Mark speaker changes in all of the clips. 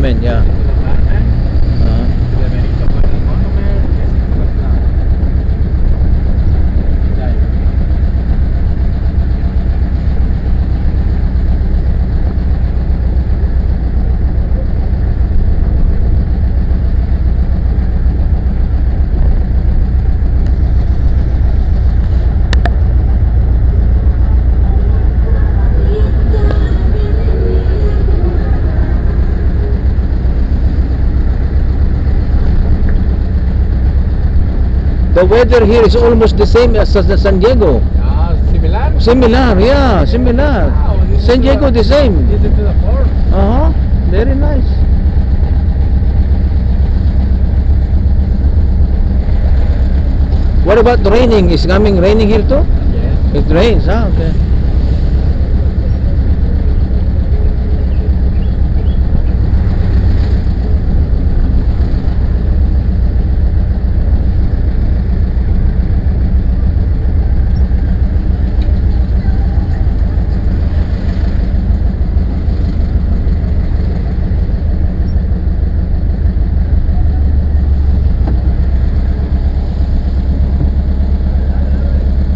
Speaker 1: monument, yeah.
Speaker 2: To the monument, to the Benito Juárez monument, this is the plaza. Right.
Speaker 1: The weather here is almost the same as San Diego.
Speaker 2: Similar?
Speaker 1: Similar, yeah, similar.
Speaker 2: Wow, this is
Speaker 1: San
Speaker 2: to
Speaker 1: Diego the same.
Speaker 2: This is to the port.
Speaker 1: Very nice. What about raining? Is coming raining here too?
Speaker 2: Yes.
Speaker 1: It rains, huh? Okay.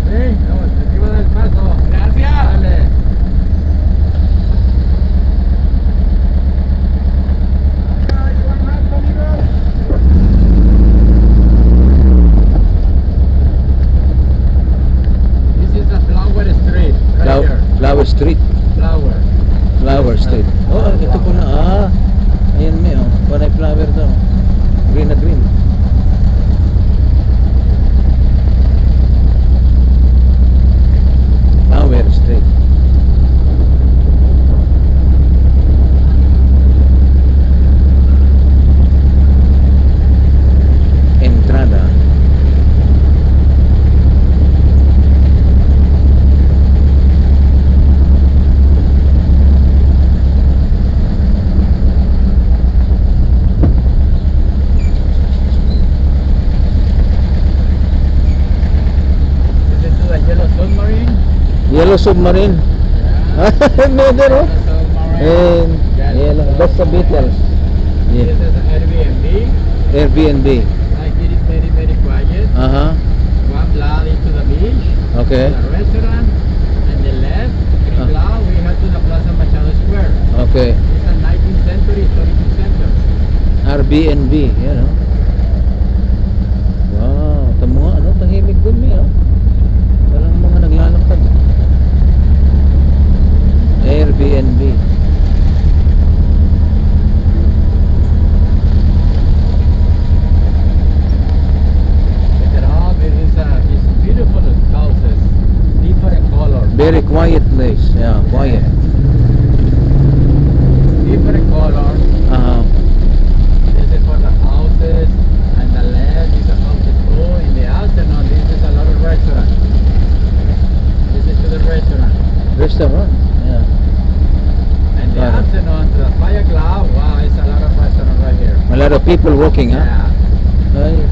Speaker 2: Sí, vamos, encima del paso. Gracias. Dale. This is the Flower Street, right here.
Speaker 1: Flower Street.
Speaker 2: Flower.
Speaker 1: Flower Street. Oh, ito pala. Ayan may Panay flower daw. Green na green. Flower Street. Entrada.
Speaker 2: This is to the Yellow Submarine.
Speaker 1: Yellow Submarine. No, there, oh.
Speaker 2: Submarine.
Speaker 1: And yellow. That's the Beatles.
Speaker 2: This
Speaker 1: Yeah.
Speaker 2: is Airbnb.
Speaker 1: Airbnb.
Speaker 2: Like it is very, very quiet. One block into the beach.
Speaker 1: Okay.
Speaker 2: The restaurant. And the left, 3 block, we have to the Plaza Machado Square.
Speaker 1: Okay.
Speaker 2: It's a 19th century historical center.
Speaker 1: Airbnb, yan oh. Wow, tamo nga, ano, tahimik dun may Walang mga naglalakad. Airbnb.
Speaker 2: Look at all, this beautiful houses. Different colors.
Speaker 1: Very quiet place. Yeah, quiet.
Speaker 2: Different colors. This is for the houses, and the left is the houses too. In the afternoon, this is a lot of restaurant. This is to the restaurant.
Speaker 1: Restaurant. Yeah.
Speaker 2: And the
Speaker 1: Got it.
Speaker 2: afternoon to the 5 o'clock, wow, it's a lot of restaurant right here.
Speaker 1: A lot of people walking, huh?
Speaker 2: Yeah.
Speaker 1: Ay.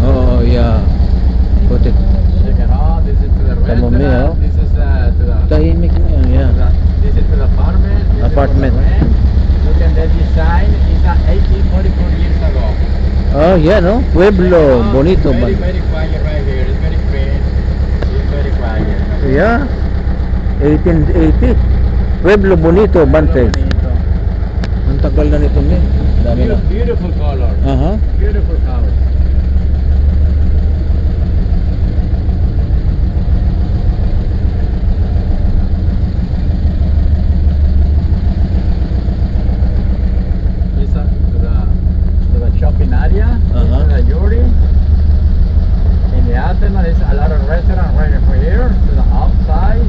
Speaker 1: Oh, yeah. Put it.
Speaker 2: Check it out. This is to the
Speaker 1: Tamo
Speaker 2: restaurant.
Speaker 1: mi, oh.
Speaker 2: This is to the.
Speaker 1: Tahimik na yun, yeah.
Speaker 2: This is to the apartment. This
Speaker 1: Apartment.
Speaker 2: Is for the rent. Look at the design. It's 1844 years ago.
Speaker 1: Oh, yeah, no? Pueblo,
Speaker 2: Oh,
Speaker 1: bonito.
Speaker 2: Very,
Speaker 1: Ba?
Speaker 2: very quiet right here. It's very clean. It's very quiet.
Speaker 1: Yeah. 1880. Pueblo Bonito, Bantay.
Speaker 2: Bonito.
Speaker 1: Ang tagal na nito, men. Dami na.
Speaker 2: Beautiful color. Beautiful house. This to the shopping area.
Speaker 1: Uh-huh.
Speaker 2: To the Yuri. In the afternoon, there's a lot of restaurants right over here. To the outside.